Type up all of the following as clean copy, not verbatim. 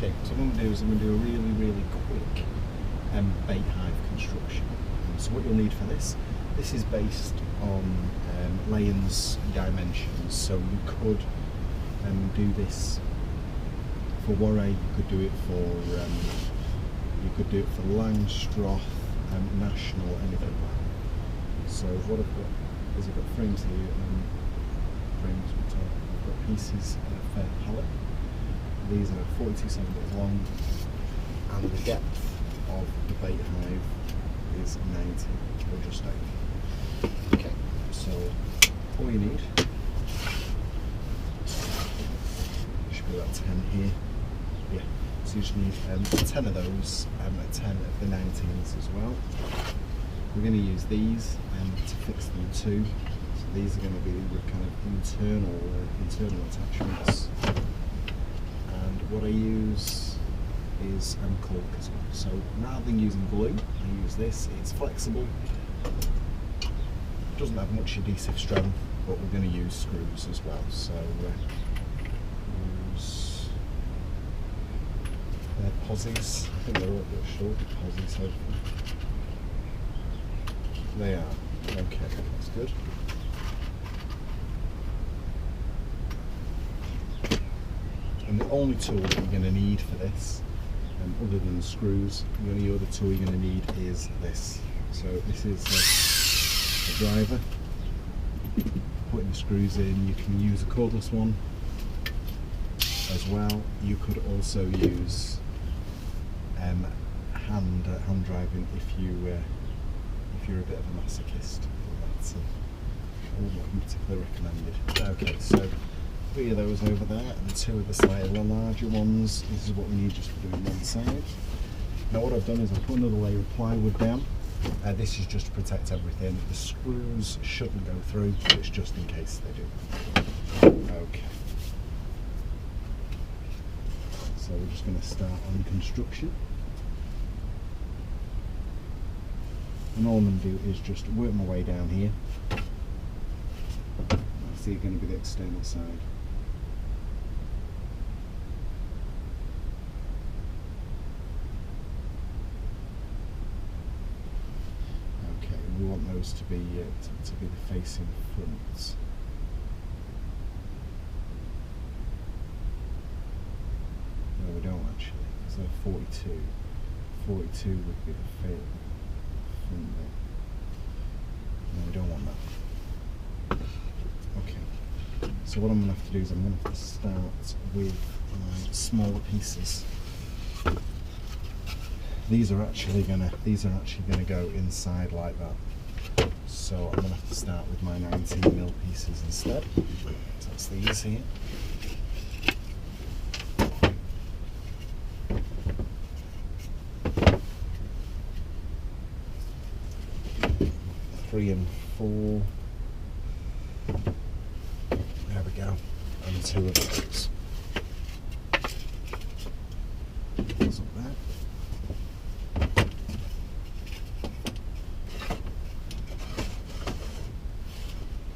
Okay, so what I'm going to do is I'm going to do a really quick bait hive construction. So what you'll need for this is based on Layens Dimensions. So you could do this for Warray, you could do it for Langstroth, National, anything like that. So what I've got is I've got frames here, frames on top. I've got pieces in a fair pallet. These are 42 centimetres long, and the depth of the bait hive is 90 or just over. Okay, so all you need should be about 10 here. Yeah, so you just need 10 of those and 10 of the 19s as well. We're going to use these to fix them too. So these are going to be the kind of internal attachments. And what I use is caulk as well. So rather than using glue, I use this. It's flexible, doesn't have much adhesive strength, but we're going to use screws as well. So use their posies. I think they're all short posies, hopefully. They are. Okay, that's good. And the only tool that you're going to need for this, other than the screws, the only other tool you're going to need is this. So this is a driver. Putting the screws in, you can use a cordless one as well. You could also use hand driving if you're a bit of a masochist. That's not particularly recommended. Okay, so 3 of those over there and 2 of the slightly larger ones. This is what we need just for doing one side. Now what I've done is I've put another layer of plywood down. This is just to protect everything. The screws shouldn't go through, but it's just in case they do. Okay. So we're just going to start on construction. And all I'm going to do is just work my way down here. That's going to be the external side. Okay, we want those to be the facing front. No, we don't actually, because they're 42. 42 would be the front bit. No, we don't want that. Okay, so what I'm going to have to do is I'm going to have to start with my smaller pieces. These are actually going to go inside like that. So I'm going to have to start with my 19mm pieces instead. So that's these here. Three and 4. There we go. And 2 of those. That's up there.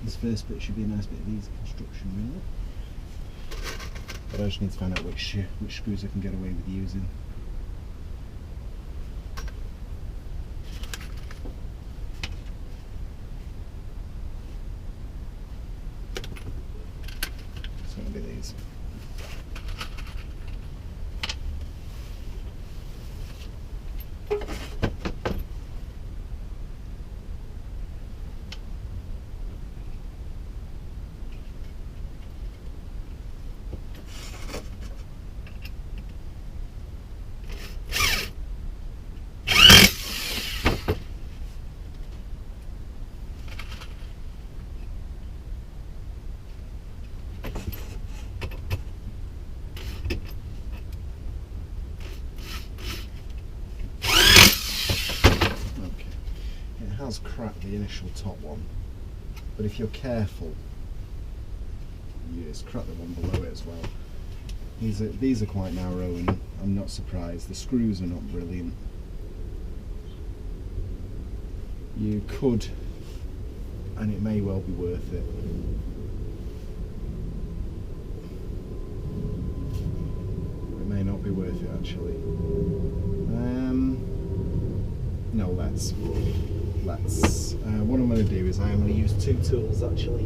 This first bit should be a nice bit of easy construction, really. But I just need to find out which screws I can get away with using. Has cracked the initial top one, but if you're careful, you just crack the one below it as well. These are quite narrow, and I'm not surprised. The screws are not brilliant. You could, and it may well be worth it. It may not be worth it it actually. No, let's. What I'm going to do is I am going to use two tools actually.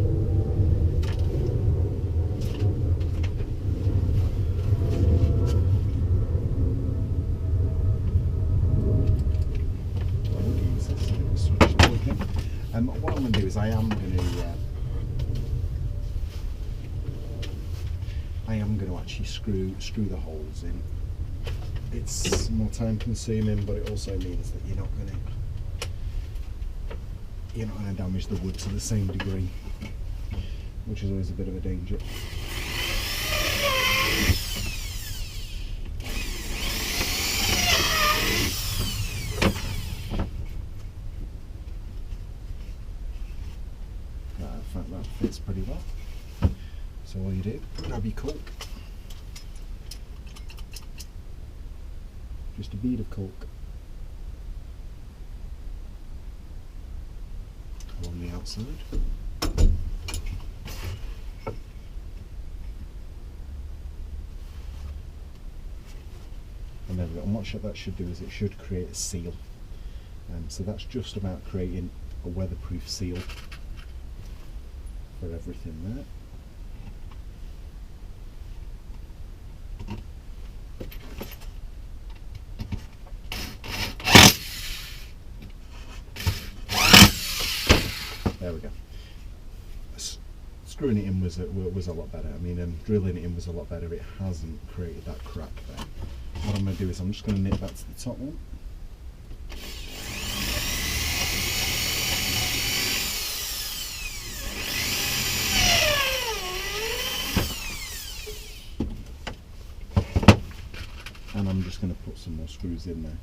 What I'm going to do is I am going to actually screw the holes in. It's more time consuming, but it also means that you're not going to damage the wood to the same degree, which is always a bit of a danger. In fact, that fits pretty well. So all you do, grab your cork, just a bead of cork along the outside. And there we go. And what that should do is it should create a seal. So that's just about creating a weatherproof seal for everything there. There we go. Screwing it in was a lot better. I mean, drilling it in was a lot better. It hasn't created that crack there. What I'm going to do is I'm just going to nip that to the top one. And I'm just going to put some more screws in there.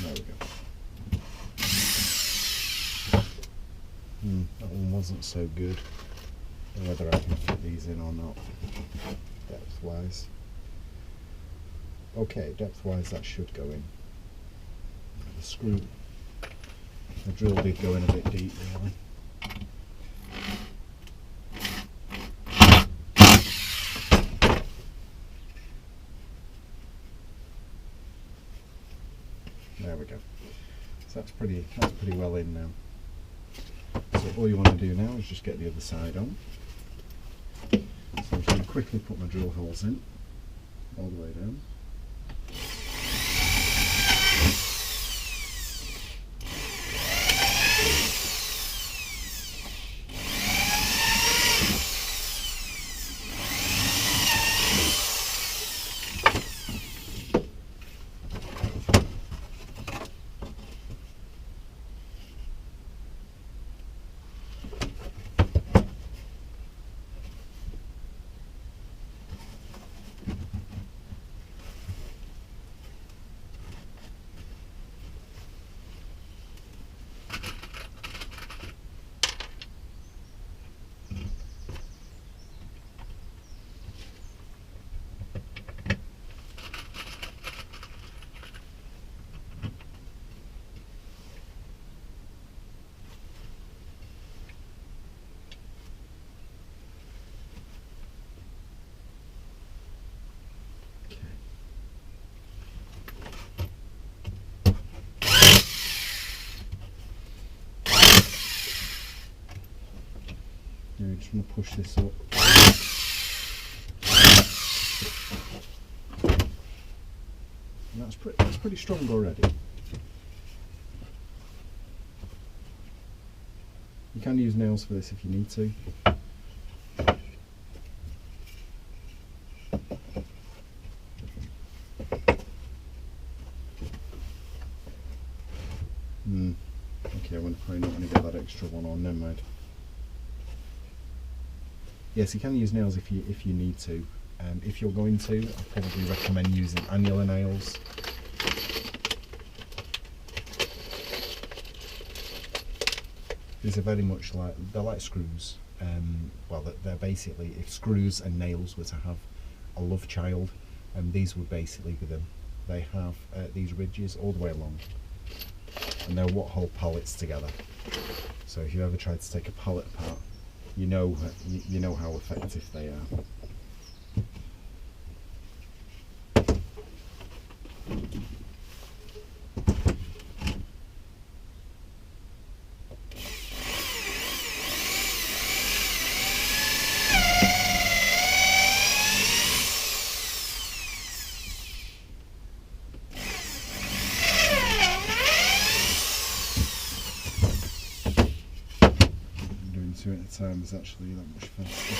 There we go. That one wasn't so good. Whether I can fit these in or not, depth-wise. Okay, depth-wise that should go in. The drill did go in a bit deep, really. There we go. So that's pretty well in now. So all you want to do now is just get the other side on. So I'm just going to quickly put my drill holes in, all the way down. Now just want to push this up. And that's pretty strong already. You can use nails for this if you need to. Okay, I'm probably not going to get that extra one on, never mind. Yes, you can use nails if you need to. If you're going to, I probably recommend using annular nails. These are very much they're like screws. Well, they're basically, if screws and nails were to have a love child, these would basically be them. they have these ridges all the way along, and they're what hold pallets together. So if you ever tried to take a pallet apart, you know how effective they are. Two at a time is actually that much faster.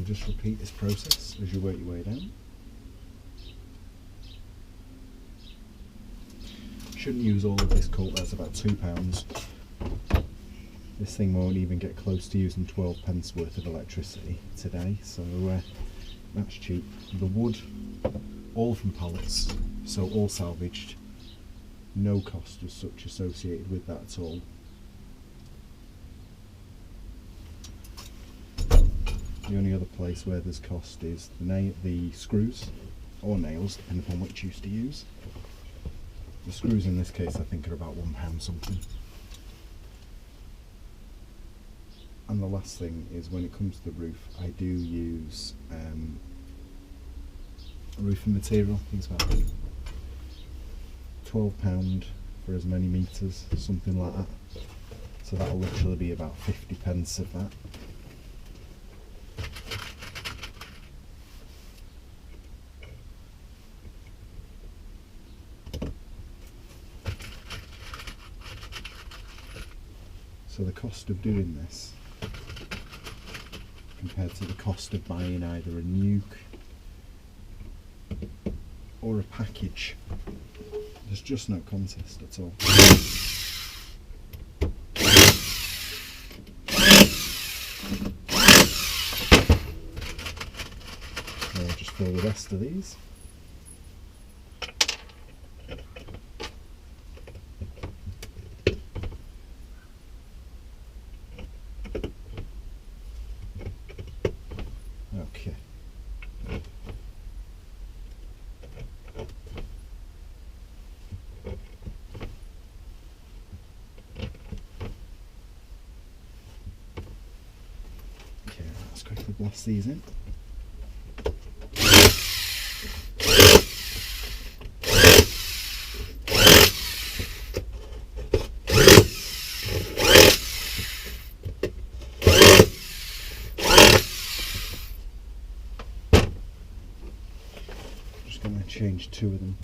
Just repeat this process as you work your way down. Shouldn't use all of this coat, that's about £2. This thing won't even get close to using 12p worth of electricity today, so that's cheap. The wood, all from pallets, so all salvaged, no cost as such associated with that at all. The only other place where there's cost is the screws or nails, depending upon which you used to use. The screws in this case I think are about £1 something. And the last thing is, when it comes to the roof, I do use roofing material. I think it's about £12 for as many metres, something like that. So that'll literally be about 50p of that. So the cost of doing this compared to the cost of buying either a nuke or a package, there's just no contest at all. I'll just fill the rest of these. Okay. Okay, let's quickly blast these in. Going to change two of them.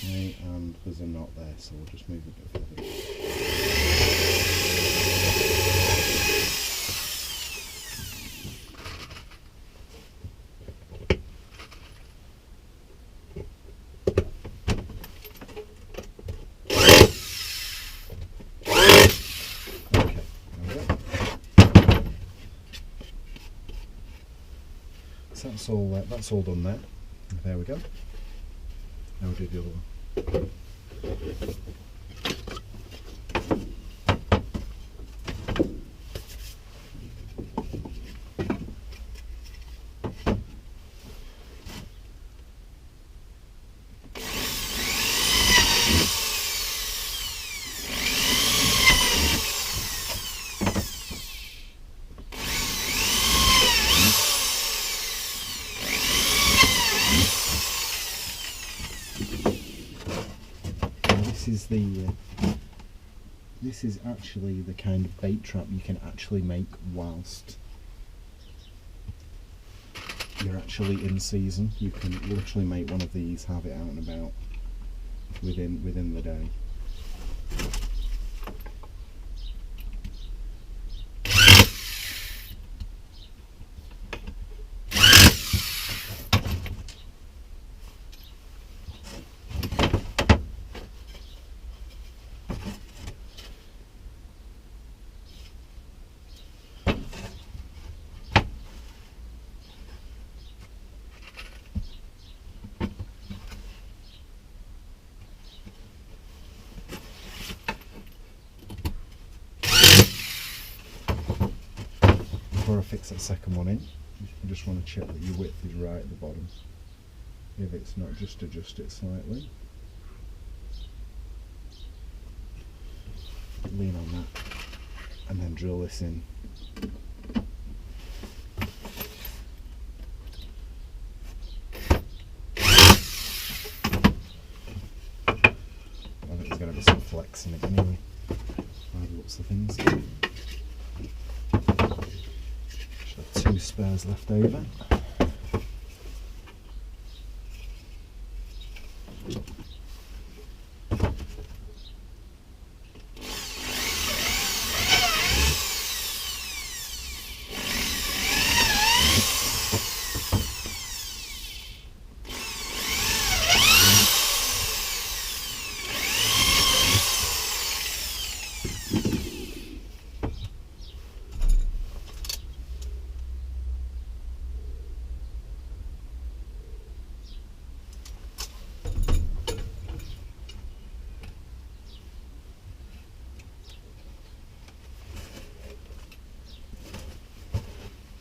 Okay, and there's a knot there, so we'll just move a bit further. So that's all done there. There we go. Now we'll do the other one. This is actually the kind of bait trap you can actually make whilst you're actually in season. You can literally make one of these, have it out and about within the day. before I fix that second one in, you just want to check that your width is right at the bottom. If it's not, just adjust it slightly. Lean on that and then drill this in. I think there's going to be some flex in it anyway, by the looks of things. Should have 2 spares left over.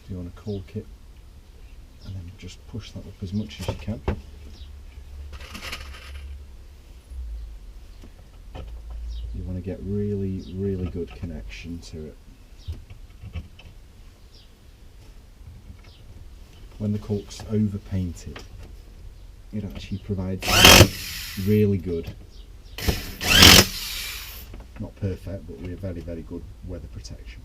You want to cork it and then just push that up as much as you can. You want to get really good connection to it. When the cork's over painted, it actually provides really good, not perfect, but we're very good weather protection.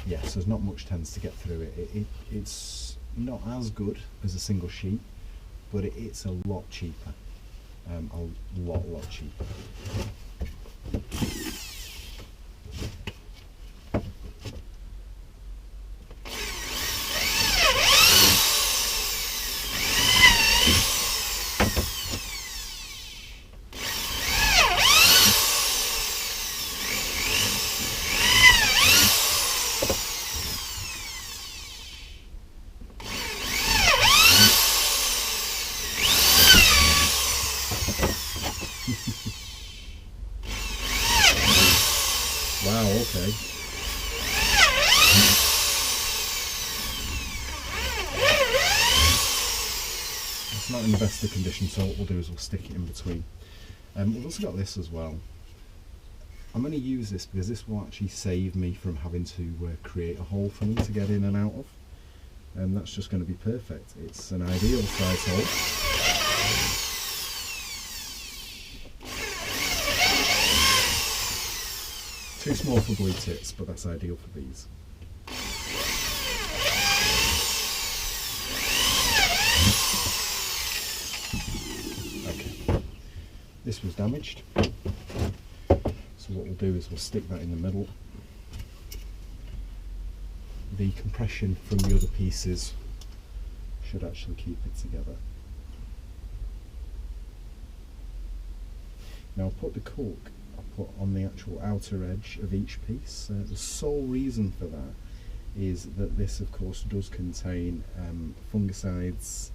Yes, there's not much tends to get through it. It's not as good as a single sheet, but it's a lot cheaper. A lot cheaper. Wow, okay. It's not in the best of condition, so what we'll do is we'll stick it in between. We've also got this as well. I'm going to use this because this will actually save me from having to create a hole for me to get in and out of. And that's just going to be perfect. It's an ideal size hole. Too small for blue tits, but that's ideal for these. Okay, this was damaged, so what we'll do is we'll stick that in the middle. The compression from the other pieces should actually keep it together. Now I'll put the cork on the actual outer edge of each piece. The sole reason for that is that this of course does contain fungicides,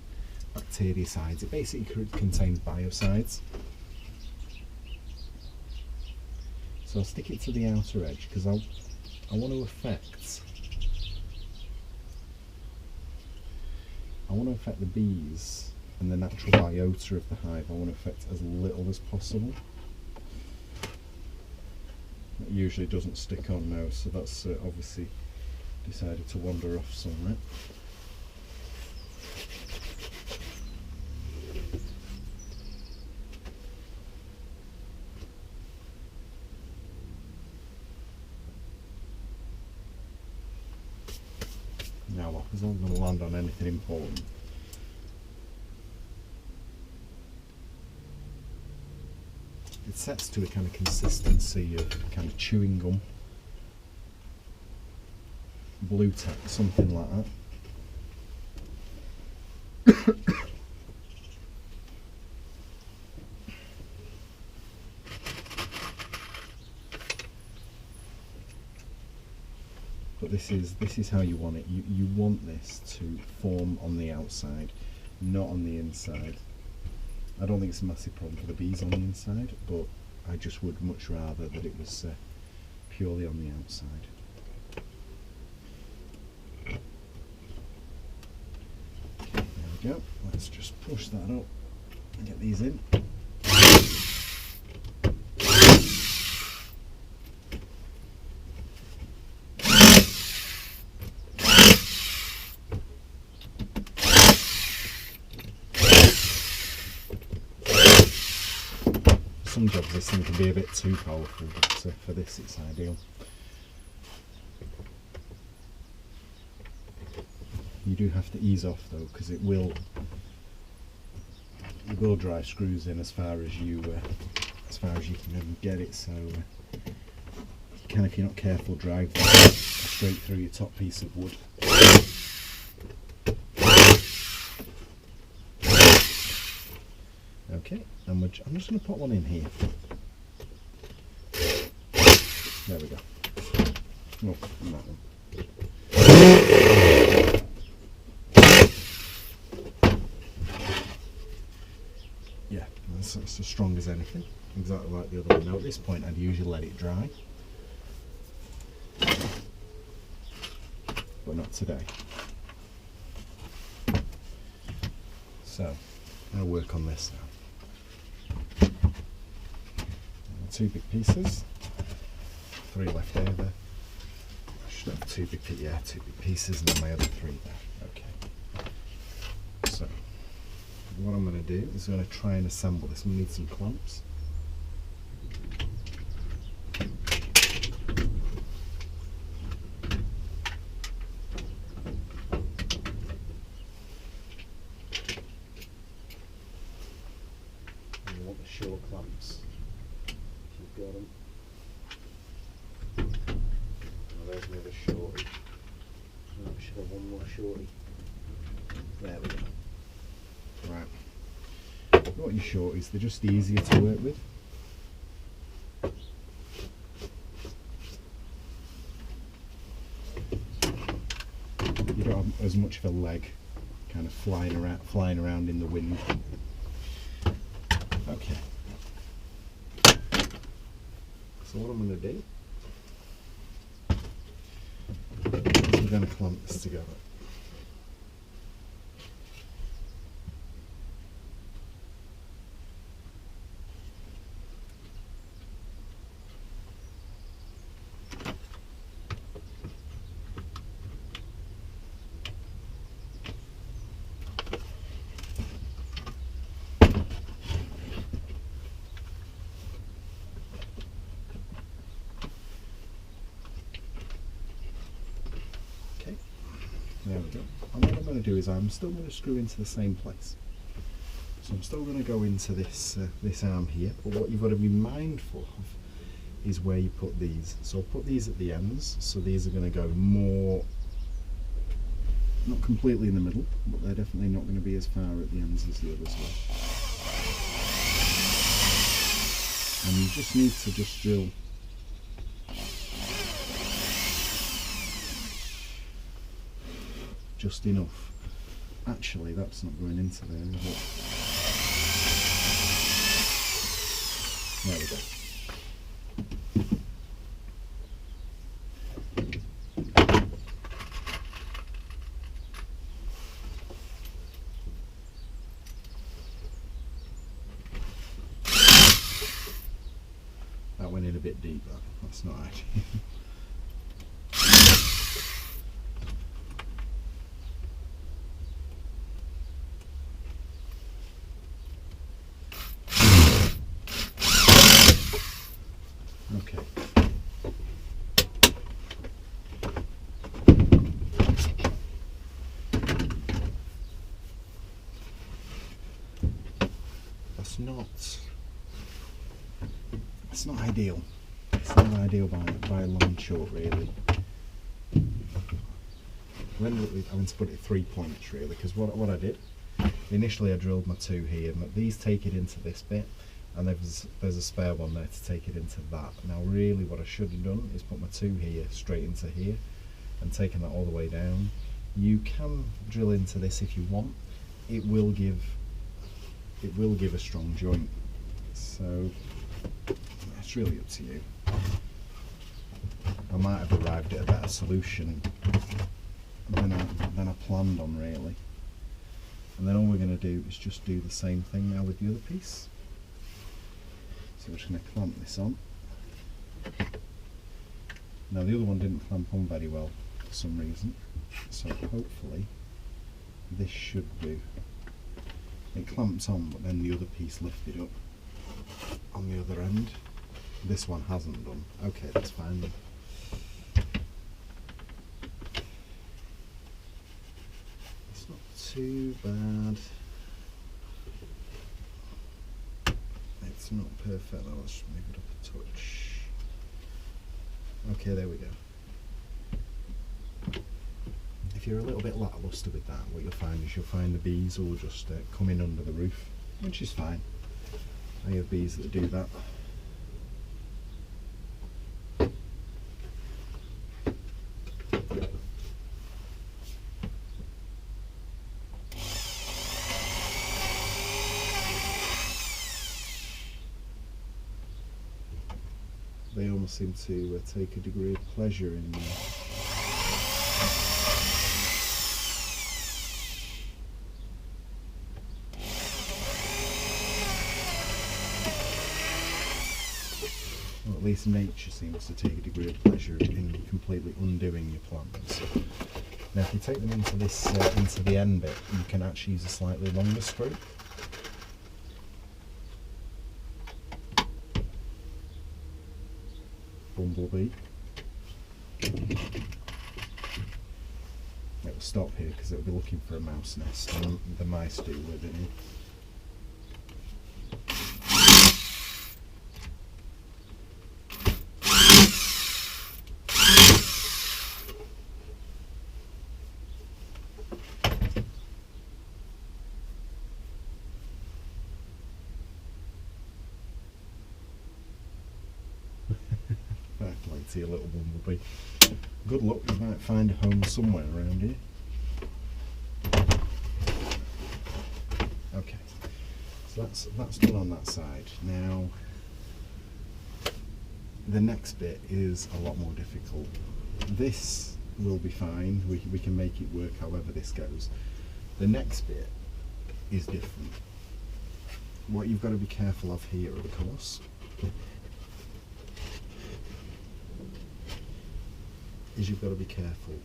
bactericides. It basically contains biocides. So I'll stick it to the outer edge because I want to affect the bees and the natural biota of the hive. I want to affect as little as possible. It usually doesn't stick on now, so that's obviously decided to wander off somewhere. Now what, is not going to land on anything important. It sets to a kind of consistency of kind of chewing gum, blue tack, something like that. But this is how you want it. You want this to form on the outside, not on the inside. I don't think it's a massive problem for the bees on the inside, but I just would much rather that it was purely on the outside. There we go. Let's just push that up and get these in. Some jobs this thing can be a bit too powerful, but for this it's ideal. You do have to ease off though, because it will drive screws in as far as you can get it. So you can, if you're not careful, drive them straight through your top piece of wood. Okay, and I'm just going to put one in here. There we go. Oh, and that one. Yeah, that's as strong as anything, exactly like the other one. Now at this point I'd usually let it dry, but not today. So I'm going to work on this now. 2 big pieces, 3 left over. I should have 2 big pieces and then my other 3 there. Okay. So what I'm going to do is I'm going to try and assemble this. I'm going to need some clamps. And you want the short clamps. Got them. Oh, there's another shorty. Oh, I should have one more shorty. There we go. Right. What your shorties, they're just easier to work with. You don't have as much of a leg kind of flying around in the wind. Okay. So what I'm going to do is we're going to clamp this together. There we go. And what I'm going to do is I'm still going to screw into the same place. So I'm still going to go into this this arm here, but what you've got to be mindful of is where you put these. So I'll put these at the ends, so these are going to go more, not completely in the middle, but they're definitely not going to be as far at the ends as the others were. And you just need to just drill just enough. Actually, that's not going into there, is it? There we go. That went in a bit deep, that's not ideal. Okay. It's not ideal. It's not ideal by a long shot, really. We ended up with having to put it 3 points, really, because what I did, initially I drilled my 2 here, and these take it into this bit, and there's a spare one there to take it into that. Now really what I should have done is put my 2 here straight into here and taken that all the way down. You can drill into this if you want. It will give a strong joint, so it's really up to you. I might have arrived at a better solution than I planned on, really. And then all we're going to do is just do the same thing now with the other piece. So we're just going to clamp this on. Now the other one didn't clamp on very well for some reason, so hopefully this should do. It clamps on, but then the other piece lifted up on the other end. This one hasn't done. Okay, that's fine then. It's not too bad. It's not perfect though, let's just move it up a touch. Okay, there we go. If you're a little bit lackluster with that, what you'll find is you'll find the bees will just come in under the roof, which is fine. I have bees that do that. They almost seem to take a degree of pleasure in well, at least nature seems to take a degree of pleasure in completely undoing your plants. Now if you take them into this into the end bit, you can actually use a slightly longer stroke. Bumblebee. It will stop here because it will be looking for a mouse nest, and the mice do live in it. A little bumblebee. Good luck, you might find a home somewhere around here. Okay, so that's done on that side. Now the next bit is a lot more difficult. This will be fine, we can make it work however this goes. The next bit is different. What you've got to be careful of here, of course, is you've got to be careful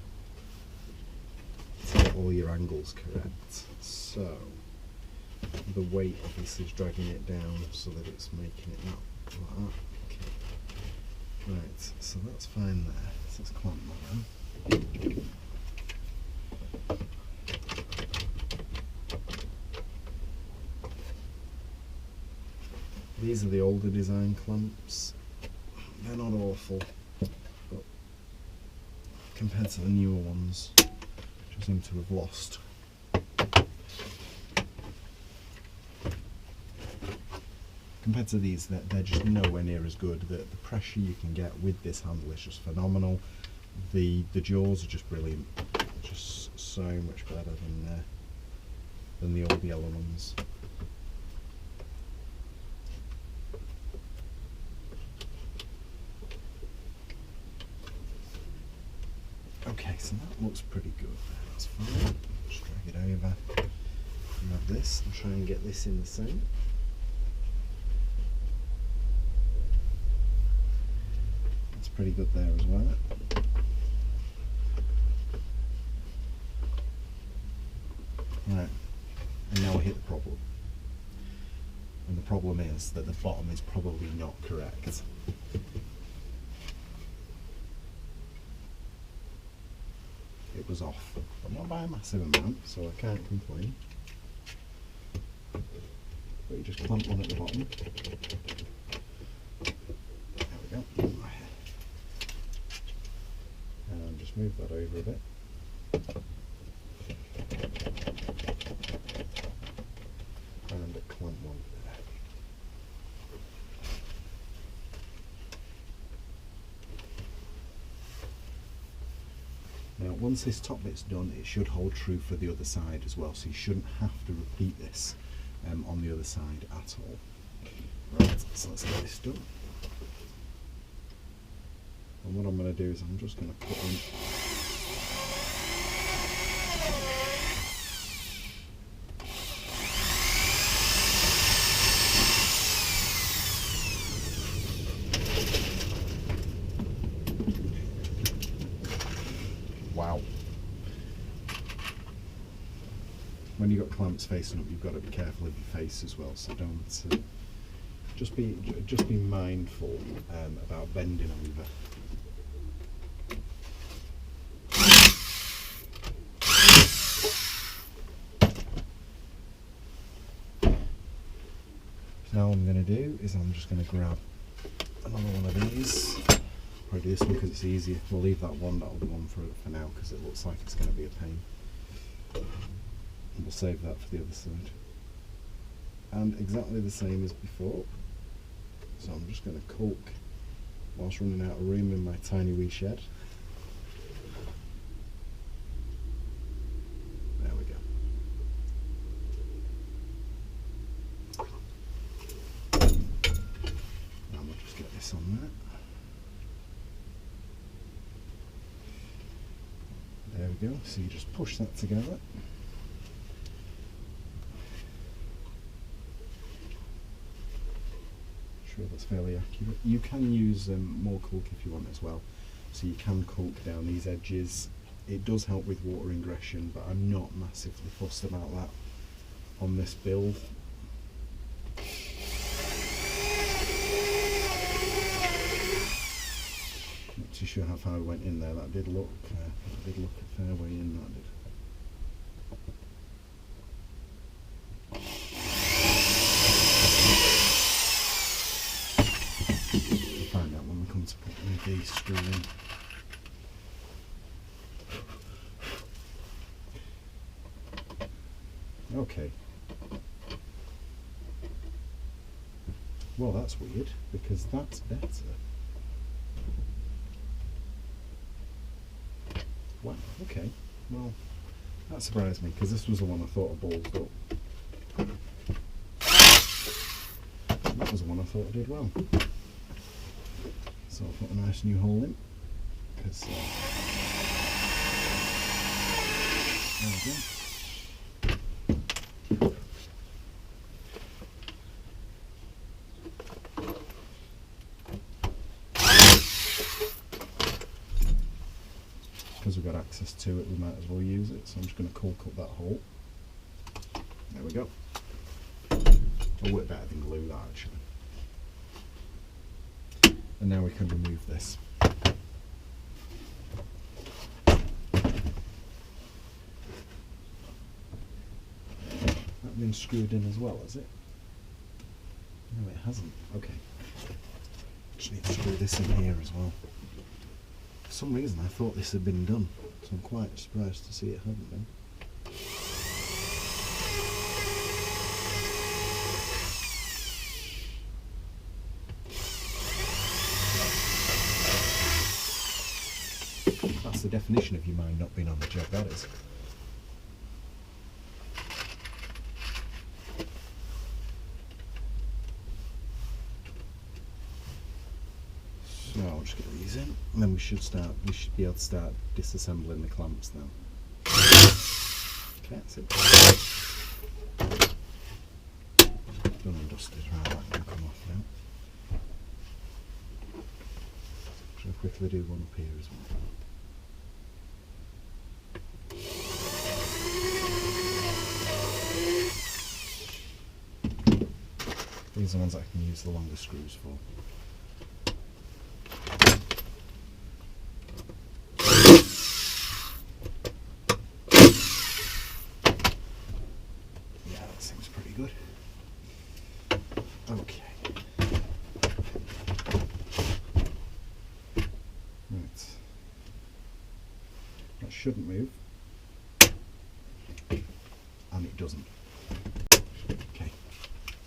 to get all your angles correct. So the weight of this is dragging it down so that it's making it not like that. Okay. Right, so that's fine there. So let's clamp that on. These are the older design clamps. They're not awful, but compared to the newer ones, which I seem to have lost. Compared to these, they're just nowhere near as good. The pressure you can get with this handle is just phenomenal. The jaws are just brilliant. Just so much better than the old yellow ones. Okay, so that looks pretty good. That's fine. Just drag it over. Grab this and try and get this in the same. That's pretty good there as well. Right, and now we hit the problem. And the problem is that the bottom is probably not correct. It was off, but not by a massive amount, so I can't complain. But you just clamp one at the bottom. There we go. And just move that over a bit. And a clamp one there. Now once this top bit's done, it should hold true for the other side as well, so you shouldn't have to repeat this on the other side at all. Right, so let's get this done. And what I'm going to do is I'm just going to put in wow. When you've got clamps facing up, you've got to be careful of your face as well, so don't just be mindful about bending over. Now what I'm going to do is I'm just going to grab another one of these. Probably this one because it's easier. We'll leave that one, that'll be one for now because it looks like it's going to be a pain. And we'll save that for the other side. And exactly the same as before. So I'm just going to caulk whilst running out of room in my tiny wee shed. There we go. Now we'll just get this on there. There we go, so you just push that together. Sure that's fairly accurate. You can use more caulk if you want as well. So you can caulk down these edges. It does help with water ingression, but I'm not massively fussed about that on this build. Not too sure how far we went in there. That did look a fair way in. That did. We'll find out when we come to put the screw in. Okay. Well, that's weird because that's better. Wow, okay. Well, that surprised me because this was the one I thought I ballsed up. That was the one I thought I did well. So I'll put a nice new hole in because there we go. Because we've got access to it, we might as well use it. So I'm just going to caulk up that hole. There we go. It'll work better than glue, that actually. And now we can remove this. That's been screwed in as well, has it? No, it hasn't. Okay. Just need to screw this in here as well. For some reason I thought this had been done, so I'm quite surprised to see it hadn't been. That's the definition of your mind not being on the job, that is. So I'll just get these in, and then we should be able to start disassembling the clamps now. Okay, that's it. Done and dusted, right, that can come off now. Should I quickly do one up here as well. These are the ones I can use the longer screws for. Okay. Right. That shouldn't move. And it doesn't. Okay.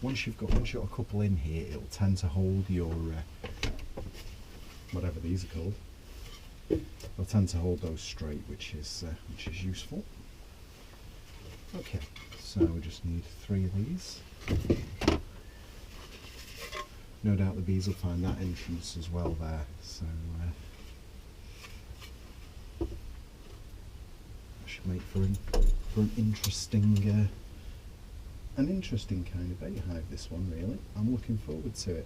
Once you've got a couple in here, it'll tend to hold your whatever these are called. They'll tend to hold those straight, which is useful. Okay. So we just need 3 of these. No doubt the bees will find that entrance as well there, so should make for an interesting kind of bait hive, this one, really. I'm looking forward to it.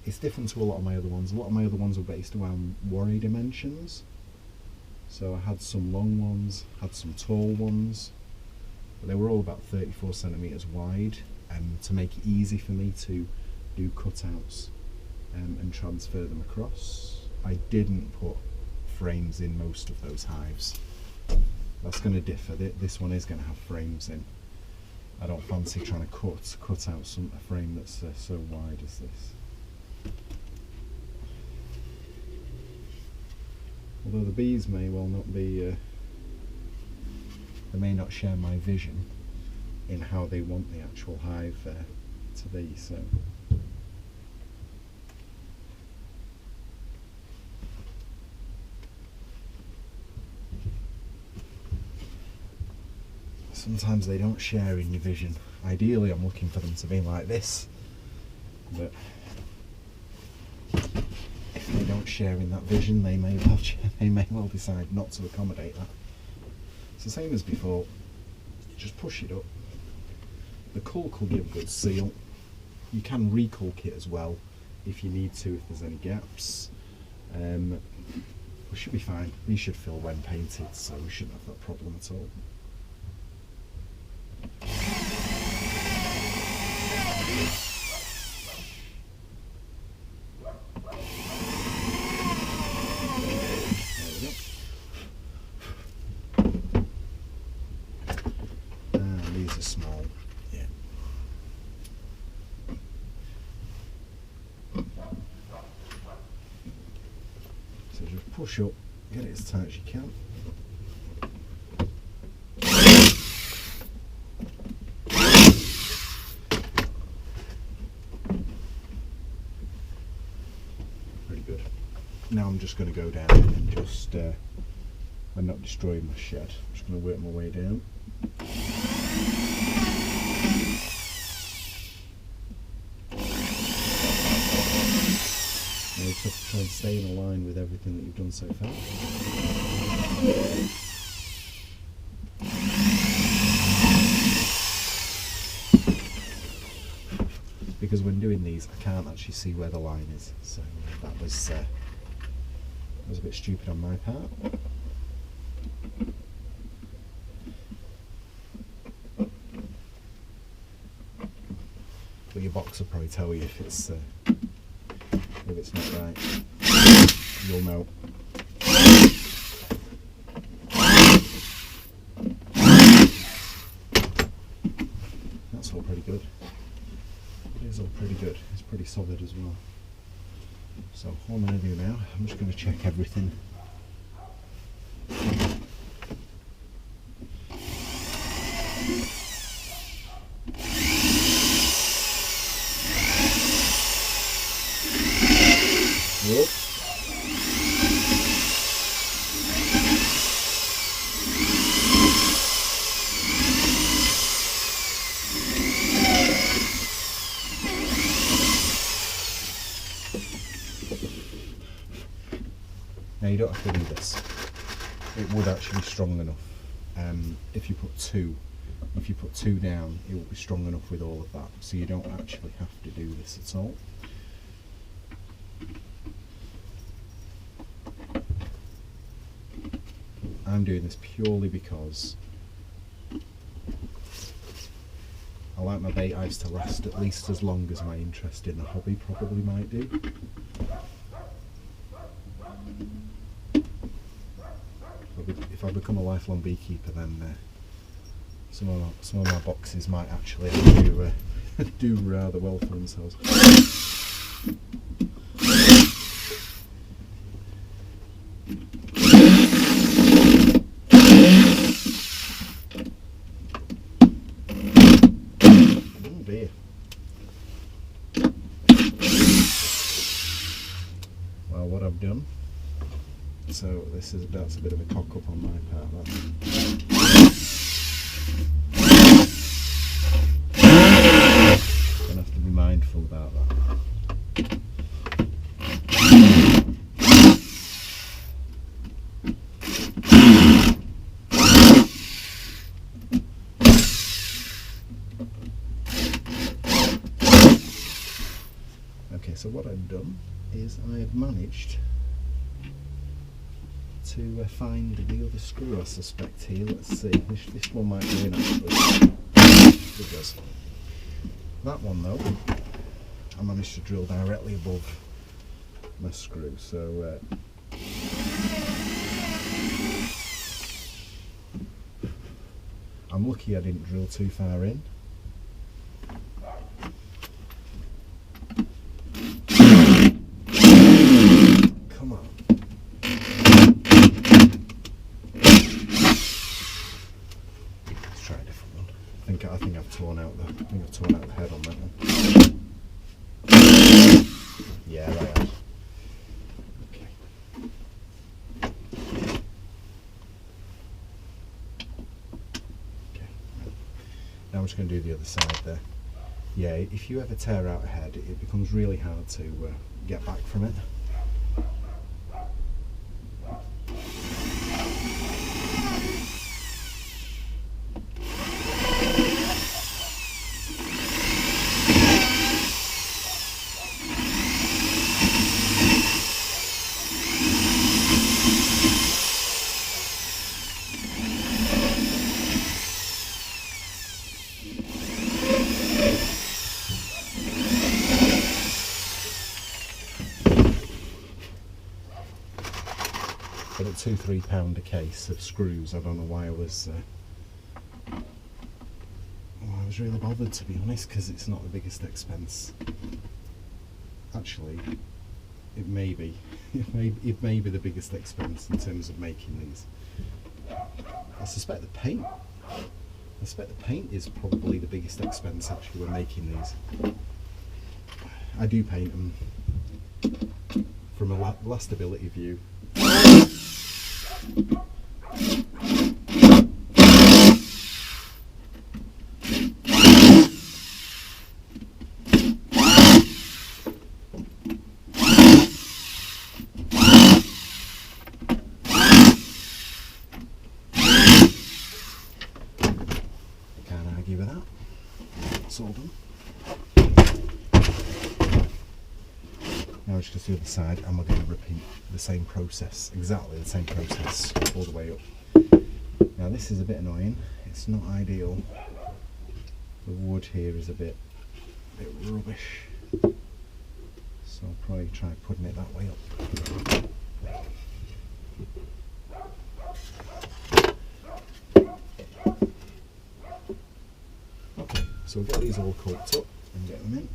It's different to a lot of my other ones. A lot of my other ones were based around Layens Dimensions. So I had some long ones, had some tall ones, but they were all about 34 centimetres wide, to make it easy for me to do cutouts and transfer them across. I didn't put frames in most of those hives. That's going to differ. This one is going to have frames in. I don't fancy trying to cut out a frame that's so wide as this. Although the bees may well not be, they may not share my vision in how they want the actual hive to be, so. Sometimes they don't share in your vision. Ideally I'm looking for them to be like this, but if they don't share in that vision, they may well decide not to accommodate that. It's the same as before. Just push it up. The caulk will give a good seal. You can recaulk it as well if you need to, if there's any gaps. We should be fine. These should fill when painted, so we shouldn't have that problem at all. These are small, yeah. So just push up, get it as tight as you can. Pretty good. Now I'm just going to go down and just, I'm not destroying my shed, I'm just going to work my way down. Now you have to try and stay in line with everything that you've done so far. Because when doing these I can't actually see where the line is, so that was a bit stupid on my part. But your box will probably tell you if it's not right. You'll know. That's all pretty good. It is all pretty good. It's pretty solid as well. So all I'm going to do now, I'm just going to check everything. Yep. Now you don't have to do this. It would actually be strong enough. If you put two down, it will be strong enough with all of that. So you don't actually have to do this at all. I'm doing this purely because I like my bait hives to last at least as long as my interest in the hobby probably might do. If I become a lifelong beekeeper, then some of my boxes might actually do rather well for themselves. Well, what I've done, so that's a bit of a cock up on my part. Gonna have to be mindful about that. Okay, so what I've done is I have managed to find the other screw I suspect here. Let's see, this one might be in actually. It does. That one though, I managed to drill directly above my screw, so I'm lucky I didn't drill too far in. Come on. Let's try a different one. I think I've torn out the head on that one. Yeah, I have. Okay. Okay. Now I'm just going to do the other side there. Yeah, if you ever tear out a head, it becomes really hard to get back from it. But at £2–3 a case of screws, I don't know why I was really bothered, to be honest, because it's not the biggest expense. Actually, it may be the biggest expense in terms of making these. I suspect the paint is probably the biggest expense actually when making these. I do paint them from a lastability view. Can't argue with that. It's all done. Now we're just going to do the other side, and we're going to repeat the same process, exactly the same process all the way up. Now this is a bit annoying, it's not ideal. The wood here is a bit rubbish, so I'll probably try putting it that way up. Okay, so we'll get these all cooked up and get them in.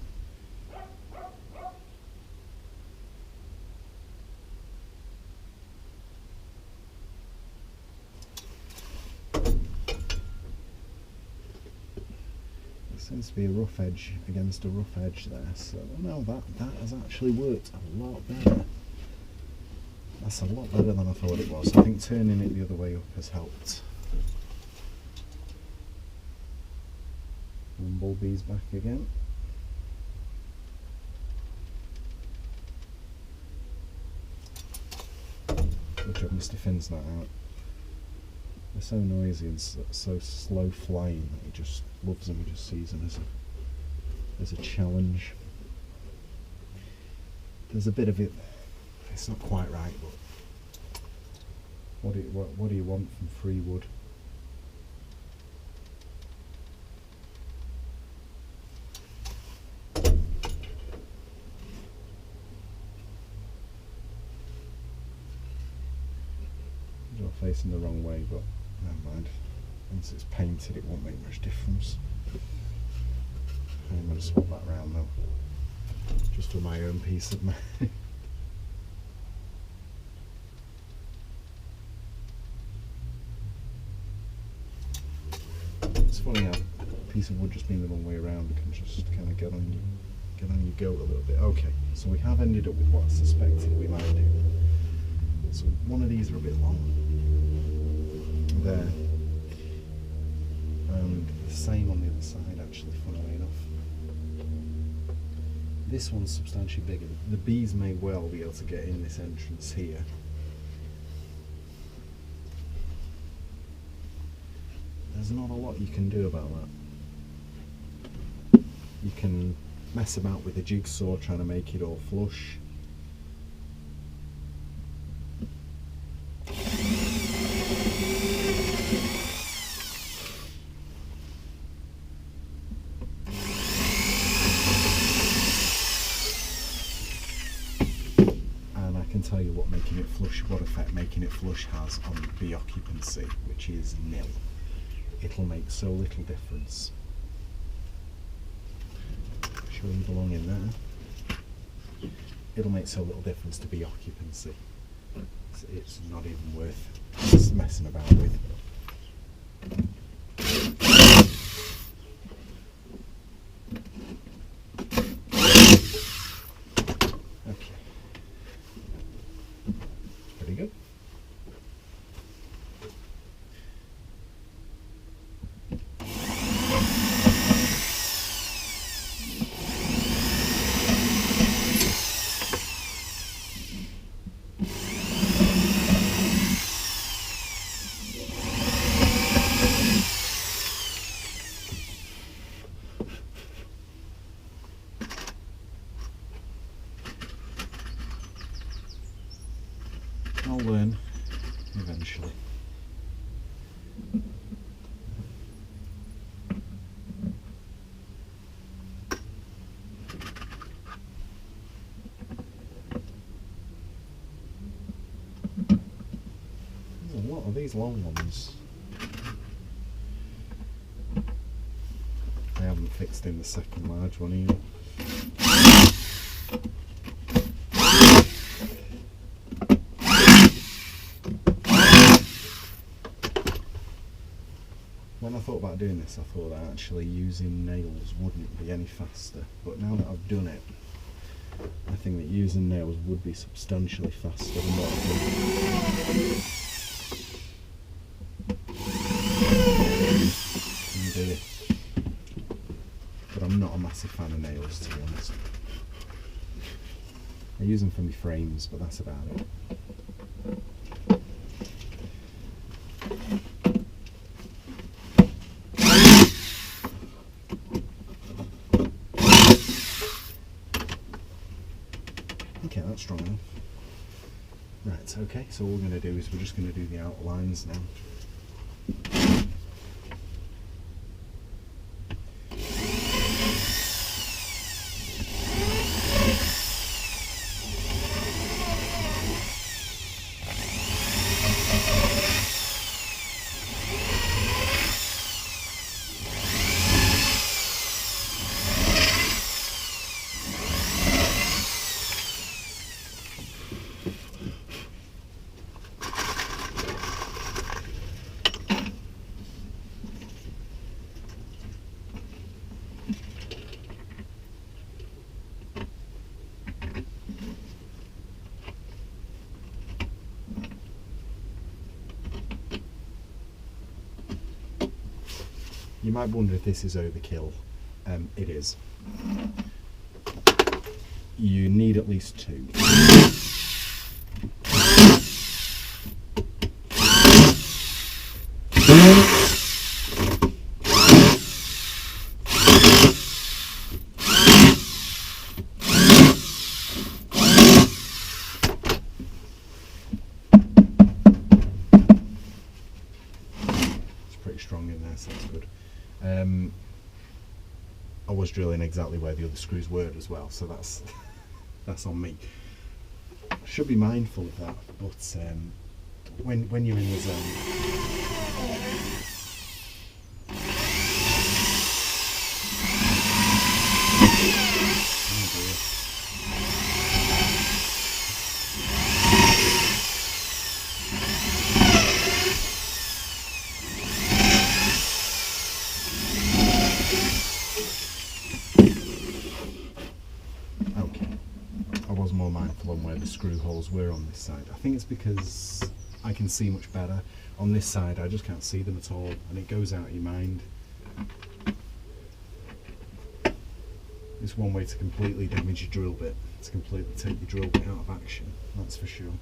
Seems to be a rough edge against a rough edge there, so no, that has actually worked a lot better. That's a lot better than I thought it was. I think turning it the other way up has helped. Bumblebee's back again. Good job Mr. Finn's not out. They're so noisy and so slow flying that he just loves them. He just sees them as a challenge. There's a bit of it. It's not quite right, but what do you want from free wood? You're facing the wrong way, but never mind. Once it's painted, it won't make much difference. I'm going to swap that round though, just for my own peace of mind. It's funny how a piece of wood just being the wrong way around can just kind of get on your goat a little bit. Okay, so we have ended up with what I suspected we might do. So one of these are a bit long. There. And the same on the other side, actually, funnily enough. This one's substantially bigger. The bees may well be able to get in this entrance here. There's not a lot you can do about that. You can mess about with the jigsaw trying to make it all flush. And I can tell you what making it flush, what effect making it flush has on bee occupancy, which is nil. It'll make so little difference. Sure you belong in there. It'll make so little difference to bee occupancy. It's not even worth messing about with. Okay. Pretty good. I'll learn eventually. There's a lot of these long ones. I haven't fixed in the second large one either. When I thought about doing this, I thought that actually using nails wouldn't be any faster, but now that I've done it, I think that using nails would be substantially faster than what I do. But I'm not a massive fan of nails, to be honest. I use them for my frames, but that's about it. Okay, that's strong enough. Right, okay, so all we're going to do is we're just going to do the outlines now. You might wonder if this is overkill. It is. You need at least 2. It's pretty strong in there, so that's good. I was drilling exactly where the other screws were as well, so that's that's on me. I should be mindful of that, but when you're in the zone. More mindful on where the screw holes were on this side. I think it's because I can see much better. On this side I just can't see them at all, and it goes out of your mind. It's one way to completely damage your drill bit, to completely take your drill bit out of action, that's for sure.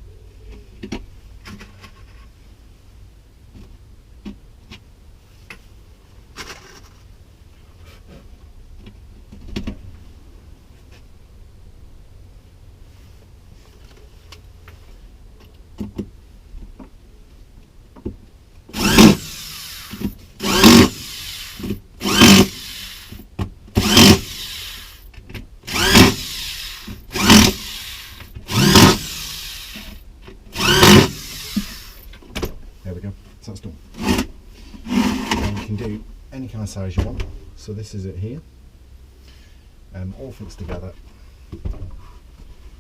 So that's done. And you can do any kind of size you want. So this is it here. All fixed together.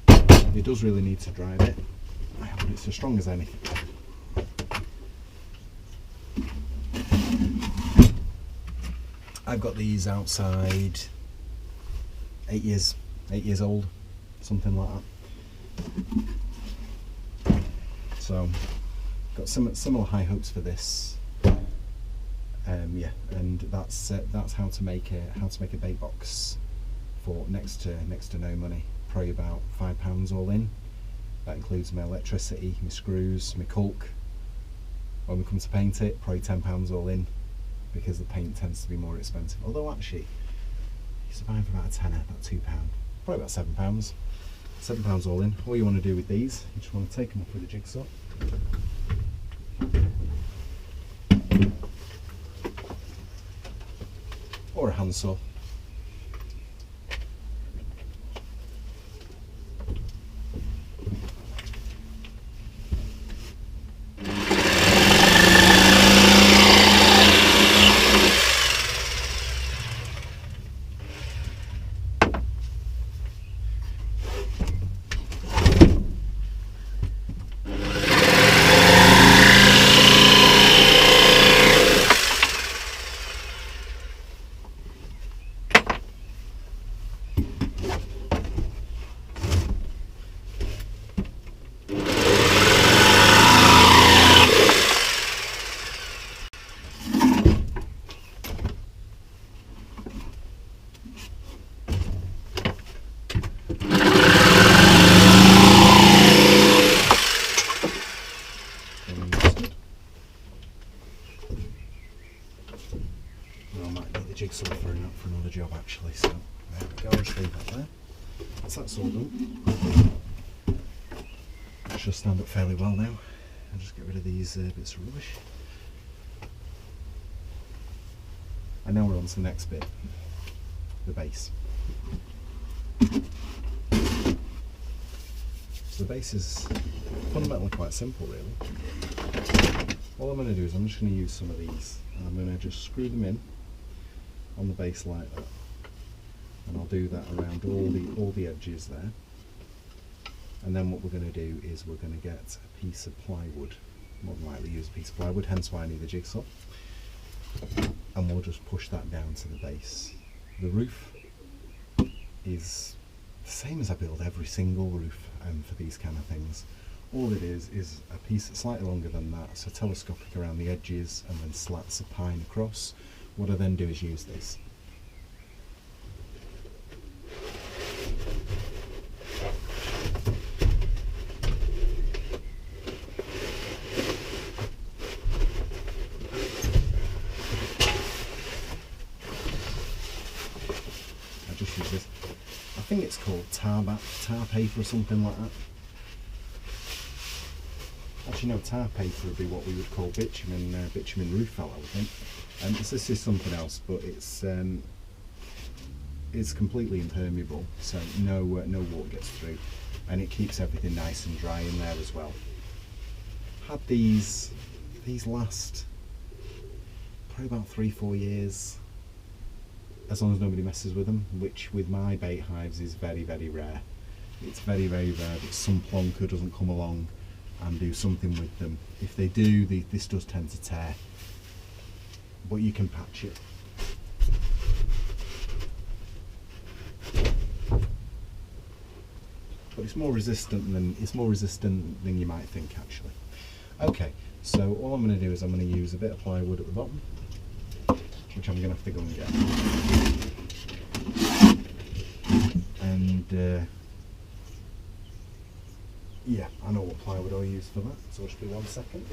It does really need to dry a bit, but it's as strong as anything. I've got these outside 8 years old, something like that. So got similar high hopes for this. Yeah, and that's how to make a bait box for next to no money. Probably about £5 all in. That includes my electricity, my screws, my caulk. When we come to paint it, probably £10 all in, because the paint tends to be more expensive. Although actually, you used to buy them for about a tenner, about £2, probably about £7. £7 all in. All you want to do with these, you just want to take them off with a jigsaw. Or a handsaw. Jigsaw for another job actually, so there we go, I'll just leave that there. So that's all done. It should stand up fairly well now. I'll just get rid of these bits of rubbish. And now we're on to the next bit, the base. So the base is fundamentally quite simple really. All I'm going to do is I'm just going to use some of these and I'm going to just screw them in on the base like that, and I'll do that around all the edges there. And then what we're going to do is we're going to get a piece of plywood, more than likely use a piece of plywood, hence why I need the jigsaw, and we'll just push that down to the base. The roof is the same as I build every single roof for these kind of things. All it is a piece that's slightly longer than that, so telescopic around the edges, and then slats of pine across. What I then do is use this. I just use this. I think it's called tar paper or something like that. Actually no, tar paper would be what we would call bitumen roof felt, I would think. This is something else, but it's completely impermeable, so no water gets through, and it keeps everything nice and dry in there as well. Had these last probably about 3-4 years, as long as nobody messes with them, which with my bait hives is very, very rare. It's very, very rare that some plonker doesn't come along and do something with them. If they do, this does tend to tear, but you can patch it. But it's more resistant than you might think actually. Okay, so all I'm going to do is I'm going to use a bit of plywood at the bottom, which I'm going to have to go and get. And yeah, I know what plywood I'll use for that, so just be 1 second.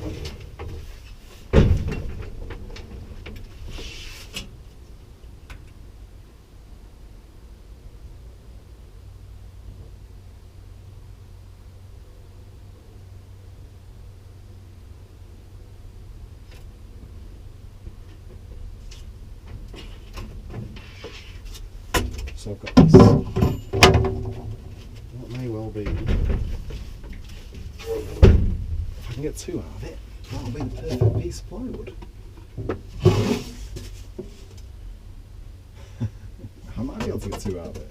So I've got this, what may well be, if I can get 2 out of it, That'll be the perfect piece of plywood. I might be able to get 2 out of it.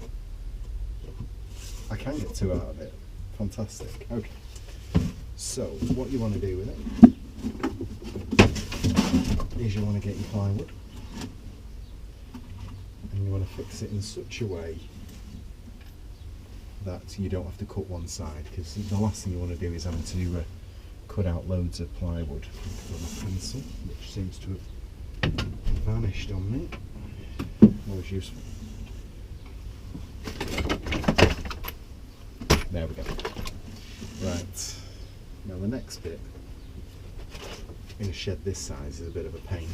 I can get 2 out of it. Fantastic. Okay. So, what you want to do with it is you want to get your plywood and you want to fix it in such a way that you don't have to cut one side, because the last thing you want to do is having to cut out loads of plywood with a pencil, which seems to have vanished on me. Always useful. There we go. Right, now the next bit in a shed this size is a bit of a pain.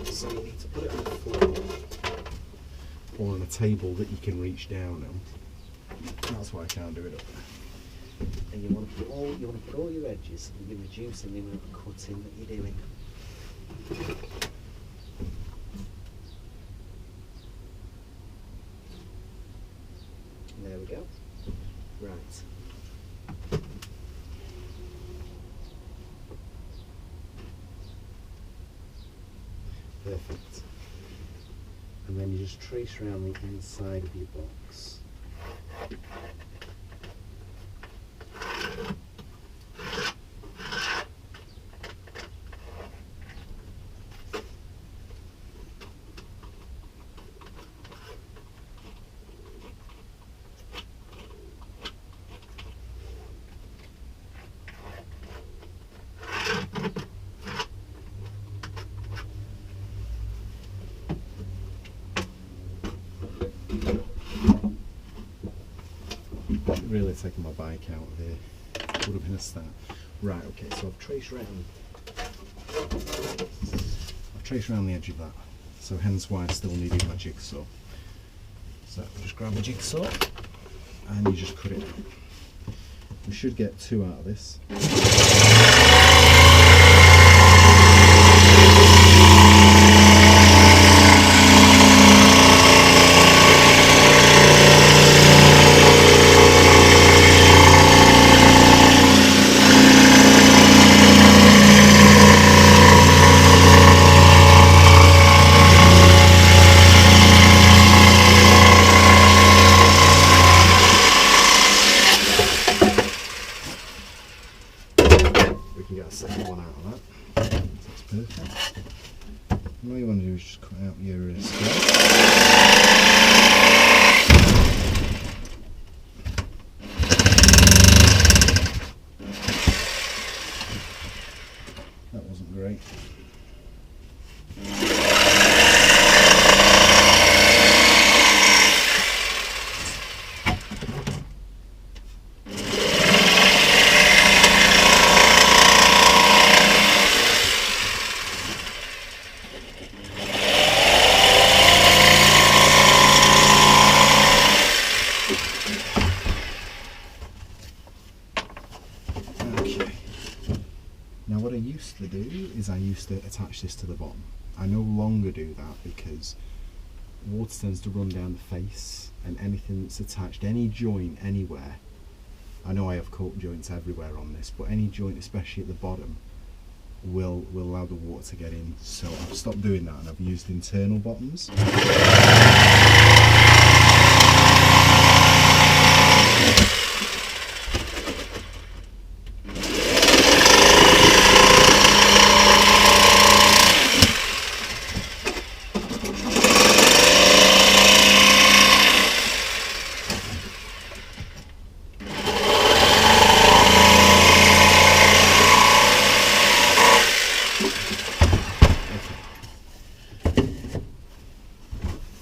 So you need to put it on the floor or on a table that you can reach down on. That's why I can't do it up there. And you want to put all your edges, and you're reducing the amount of cutting that you're doing. There we go. Right. Perfect. And then you just trace around the inside of your box. Really taking my bike out of here. Would have been a start. Right, okay, so I've traced around the edge of that. So hence why I still needed my jigsaw. So just grab a jigsaw and you just cut it out. We should get 2 out of this. Second one out of that. That's perfect. And all you want to do is just cut out your square. That wasn't great. Now what I used to do is I used to attach this to the bottom. I no longer do that because water tends to run down the face, and anything that's attached, any joint anywhere, I know I have cut joints everywhere on this, but any joint, especially at the bottom, will allow the water to get in. So I've stopped doing that and I've used internal bottoms.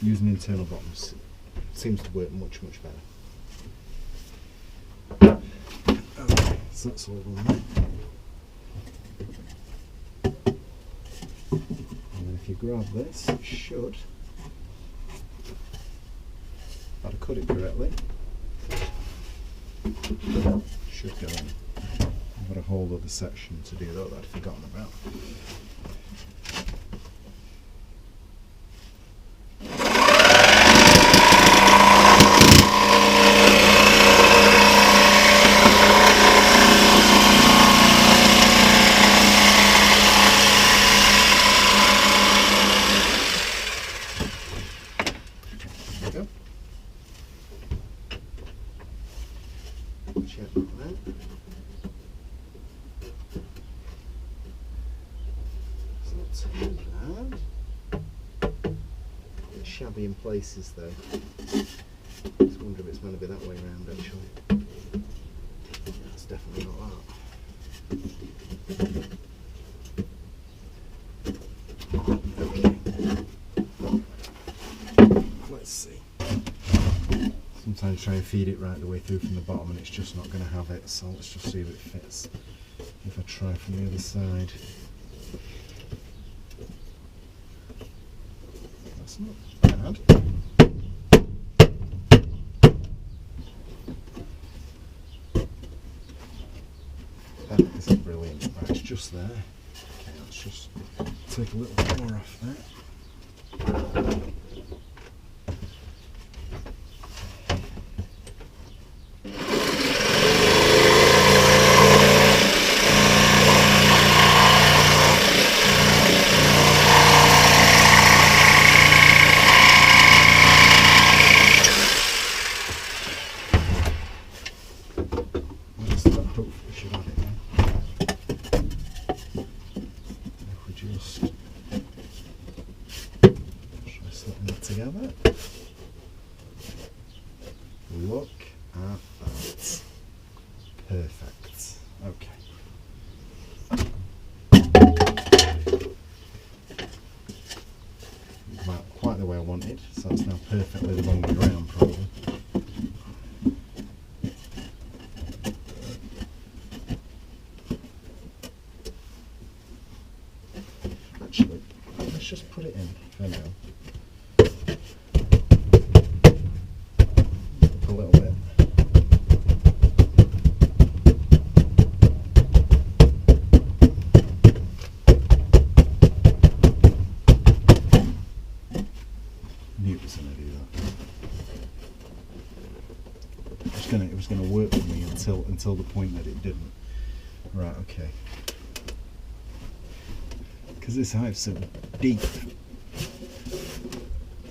Using internal bottoms seems to work much better. Okay, so that's all done there. And then if you grab this, it should, if I'd cut it correctly, should go in. I've got a whole other section to do though that I'd forgotten about. shabby in places though. I just wonder if it's meant to be that way around actually. That's definitely not that. Okay. Let's see. Sometimes try and feed it right the way through from the bottom and it's just not going to have it, so let's just see if it fits. If I try from the other side. That's not bad. That isn't brilliant. Right, it's just there. Okay, let's just take a little more off there. Hopefully should have it now. If we just try slitting that together. Look at that. Perfect. Okay. About quite the way I wanted, so it's now perfectly the wrong way around probably. Actually, let's just put it in for now. Up a little bit. Knew it was going to do that. It was going to work for me until the point that it didn't. Right, okay. Because this hive's so deep,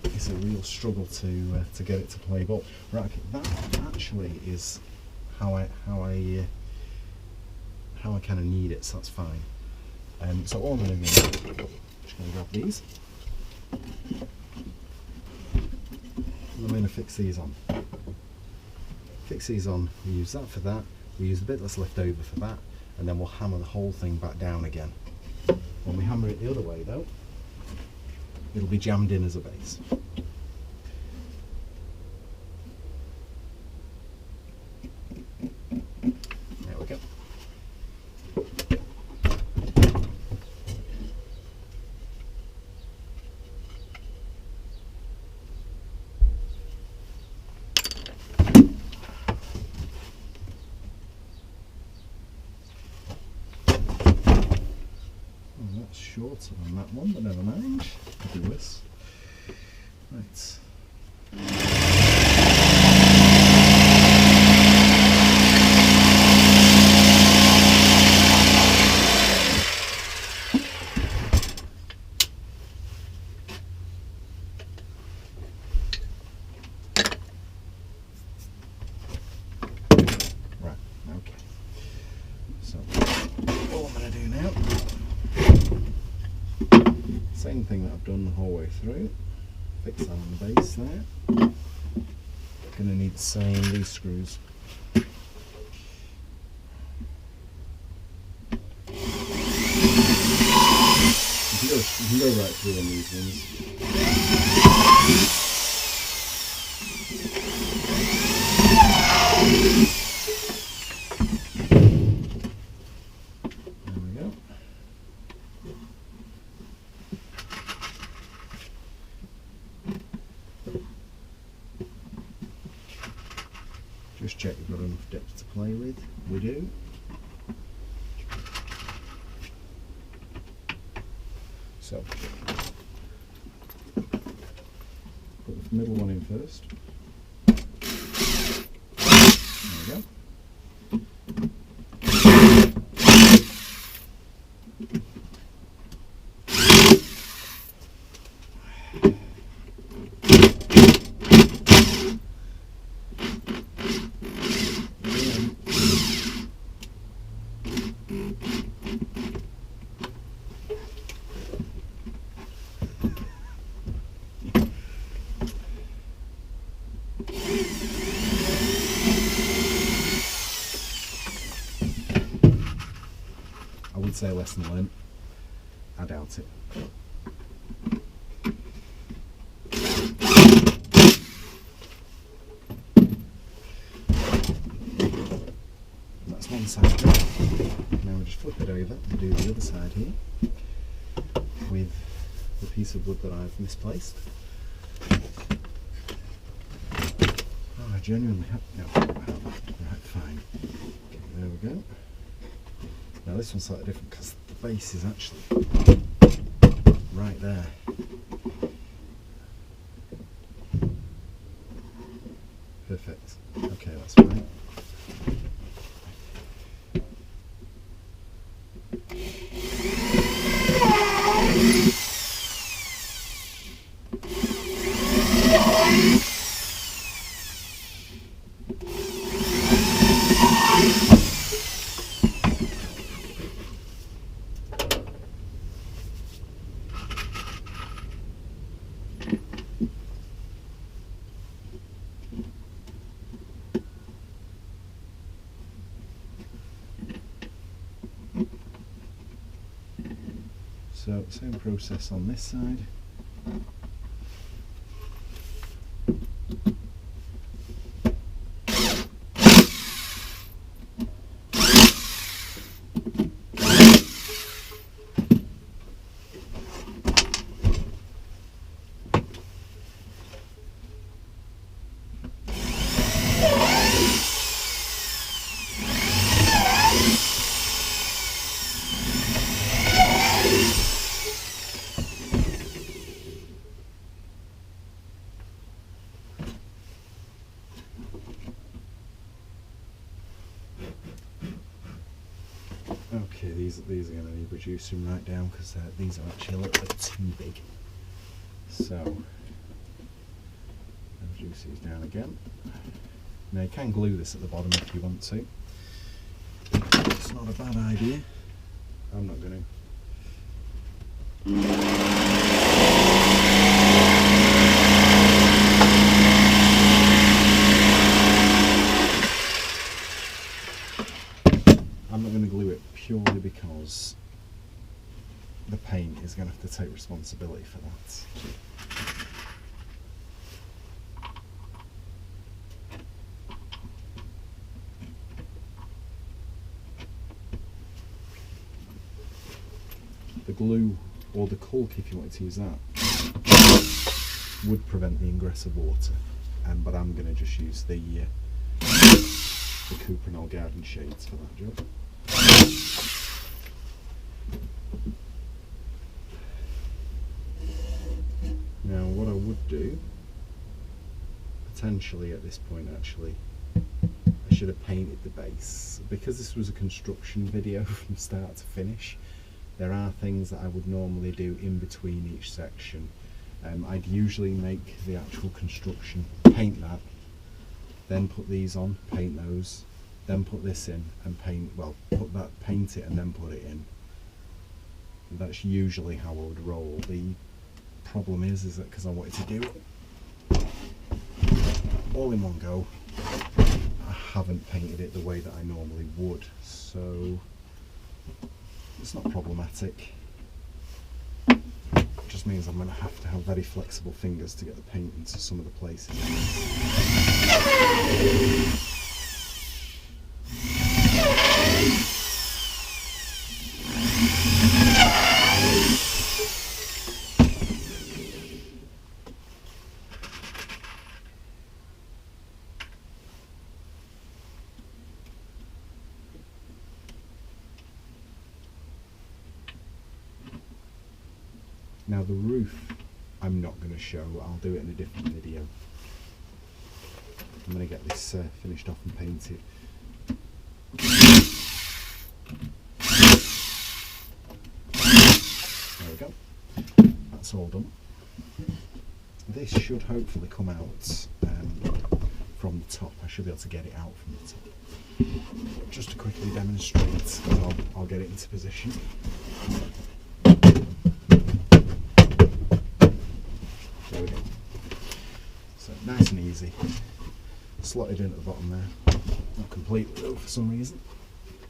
it's a real struggle to get it to play ball. Right, okay, that actually is how I kind of need it, so that's fine. So all I'm going to do, I'm just going to grab these. And I'm going to fix these on. Fix these on. We use that for that. We use the bit that's left over for that, and then we'll hammer the whole thing back down again. When we hammer it the other way though, it'll be jammed in as a base. There we go. That's shorter than that one, but never mind. I'll do this. Right. Right, okay. So, all I'm going to do now, same thing that I've done the whole way through. Fix that on the base there. Going to need the same, these screws. You can go right through on these ones. There we go. Just check you've got enough depth to play with. We do. So, put the middle one in first. There we go. say lesson learned. I doubt it. That's one side. Now we just flip it over and do the other side here with the piece of wood that I've misplaced. Oh, I genuinely have. No, I haven't. Right, fine. Okay, there we go. Now this one's slightly different because the base is actually right there. Perfect. Okay, that's fine. So, same process on this side. Okay, these are going to need reducing right down because these are actually a little bit too big. So, reduce these down again. Now you can glue this at the bottom if you want to. It's not a bad idea. I'm not going to. I'm not going to glue it purely because the paint is going to have to take responsibility for that. The glue, or the caulk if you wanted to use that, would prevent the ingress of water, but I'm going to just use the Cuprinol garden shades for that job. Now what I would do, potentially at this point actually, I should have painted the base. Because this was a construction video from start to finish, there are things that I would normally do in between each section. I'd usually make the actual construction, paint that, then put these on, paint those, then put this in and paint, well, put that, paint it and then put it in. That's usually how I would roll. The problem is that because I wanted to do it all in one go, I haven't painted it the way that I normally would, so it's not problematic. It just means I'm going to have very flexible fingers to get the paint into some of the places. Now the roof I'm not going to show, I'll do it in a different video. I'm going to get this finished off and painted. There we go, that's all done. This should hopefully come out from the top. I should be able to get it out from the top. Just to quickly demonstrate, I'll get it into position. There we go. So nice and easy. Slotted in at the bottom there. Not completely though for some reason.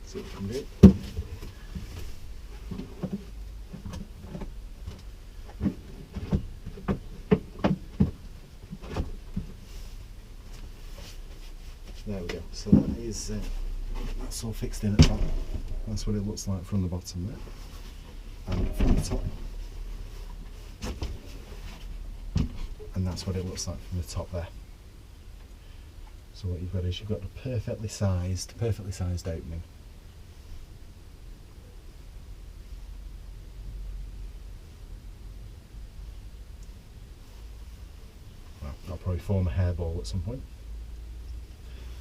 See what we can do. There we go. So that is that's all fixed in at the bottom. That's what it looks like from the bottom there, and from the top. And that's what it looks like from the top there. So what you've got is you've got a perfectly sized opening. Well, I'll probably form a hairball at some point.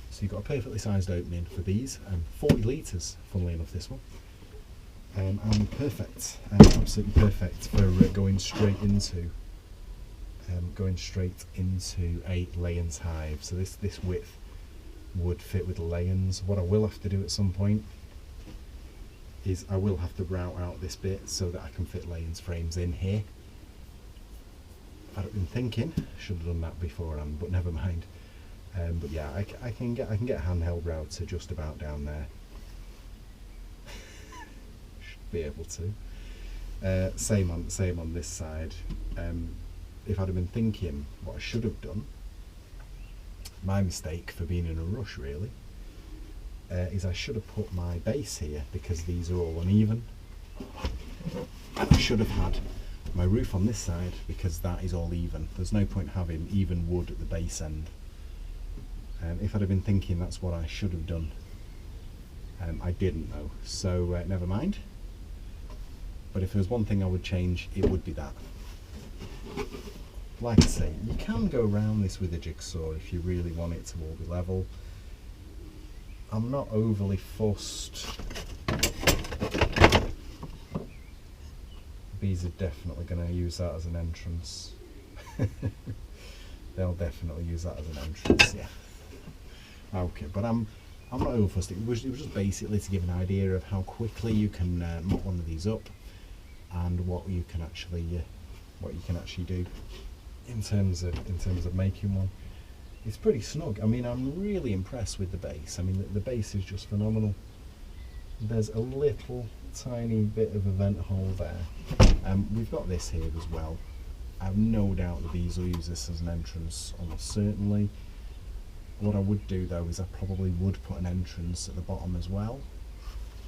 So you've got a perfectly sized opening for these, 40 litres, funnily enough, this one. And perfect, absolutely perfect for going straight into a Layens hive. So this width would fit with Layens. What I will have to do at some point is I will have to route out this bit so that I can fit Layens frames in here. I've been thinking, should have done that beforehand, but never mind. But yeah, I can get a handheld router just about down there. Should be able to. Same on this side. If I'd have been thinking what I should have done, my mistake for being in a rush really, is I should have put my base here because these are all uneven. And I should have had my roof on this side because that is all even. There's no point having even wood at the base end. If I'd have been thinking that's what I should have done, I didn't though, so never mind. But if there was one thing I would change, it would be that. Like I say, you can go around this with a jigsaw if you really want it to all be level. I'm not overly fussed. Bees are definitely going to use that as an entrance. They'll definitely use that as an entrance, yeah. Okay, but I'm not overly fussed. It was just basically to give an idea of how quickly you can mop one of these up, and what you can actually do in terms of making one. It's pretty snug. I mean, I'm really impressed with the base. I mean, the base is just phenomenal. There's a little tiny bit of a vent hole there. We've got this here as well. I have no doubt the bees will use this as an entrance, almost certainly. What I would do though is I probably would put an entrance at the bottom as well.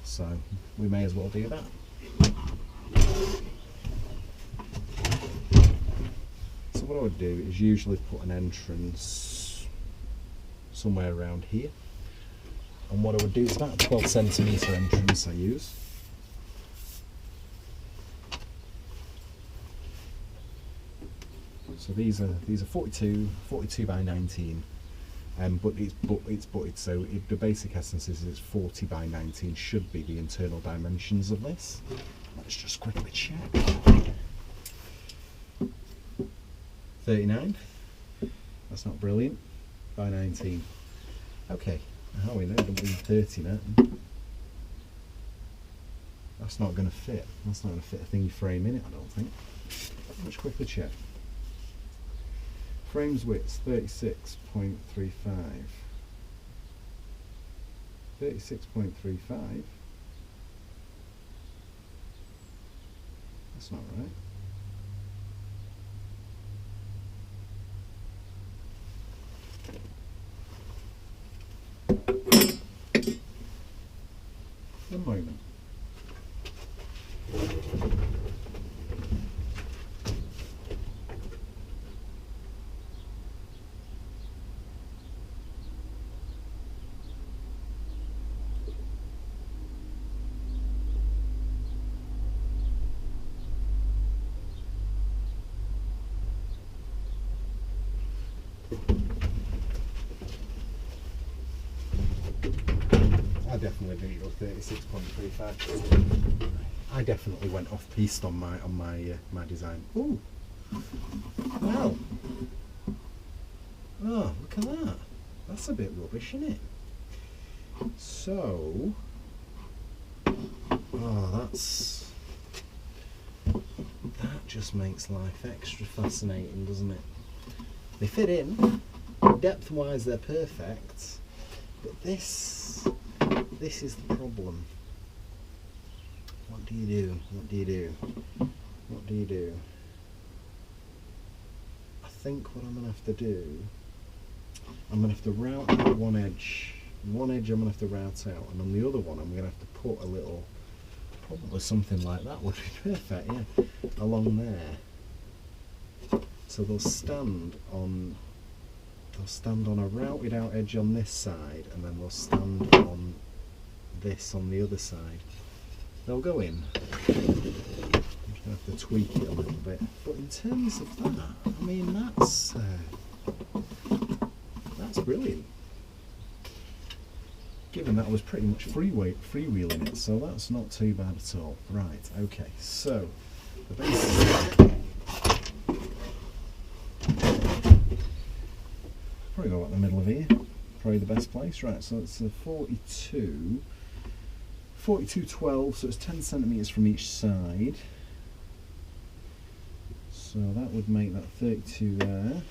So we may as well do that. So what I would do is usually put an entrance somewhere around here, and what I would do is about a 12cm entrance I use. So these are 42 by 19, but the basic essence is it's 40 by 19 should be the internal dimensions of this. Let's just quickly check. 39. That's not brilliant. By 19. Okay. How we know? Don't be 30 now. That's not going to fit. That's not going to fit a thingy frame in it, I don't think. Let's quickly check. Frames width 36.35. 36.35. That's not right. One moment. I definitely didn't go 36.35. I definitely went off piste on my design. Ooh, well, oh look at that. That's a bit rubbish, isn't it? So, that just makes life extra fascinating, doesn't it? They fit in, depth-wise they're perfect, but this is the problem. What do you do? What do you do? What do you do? I think what I'm going to have to do I'm going to have to route out one edge. One edge I'm going to have to route out, and on the other one I'm going to have to put a little, probably something like that would be perfect, yeah, along there. So they'll stand on a routed out edge on this side, and then they'll stand on this on the other side. They'll go in. I'm just going to have to tweak it a little bit. But in terms of that, I mean, that's brilliant. Given that I was pretty much freewheeling it, so that's not too bad at all. Right, okay, so the base probably go up the middle of here, probably the best place. Right, so it's a 42, 12, so it's 10 centimetres from each side. So that would make that 32 there,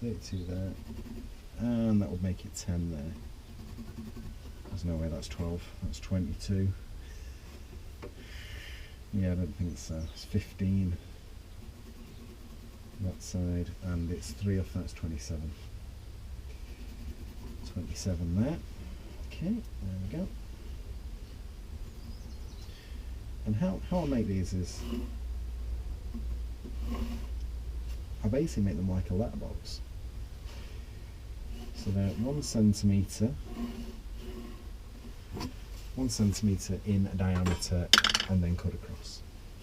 32 there, and that would make it 10 there. There's no way that's 12, that's 22. Yeah, I don't think so. It's 15 that side, and it's 3 off, that's 27. 27 there. Okay, there we go. And how I make these is, I basically make them like a letterbox. So they're 1 centimetre in diameter, and then cut across.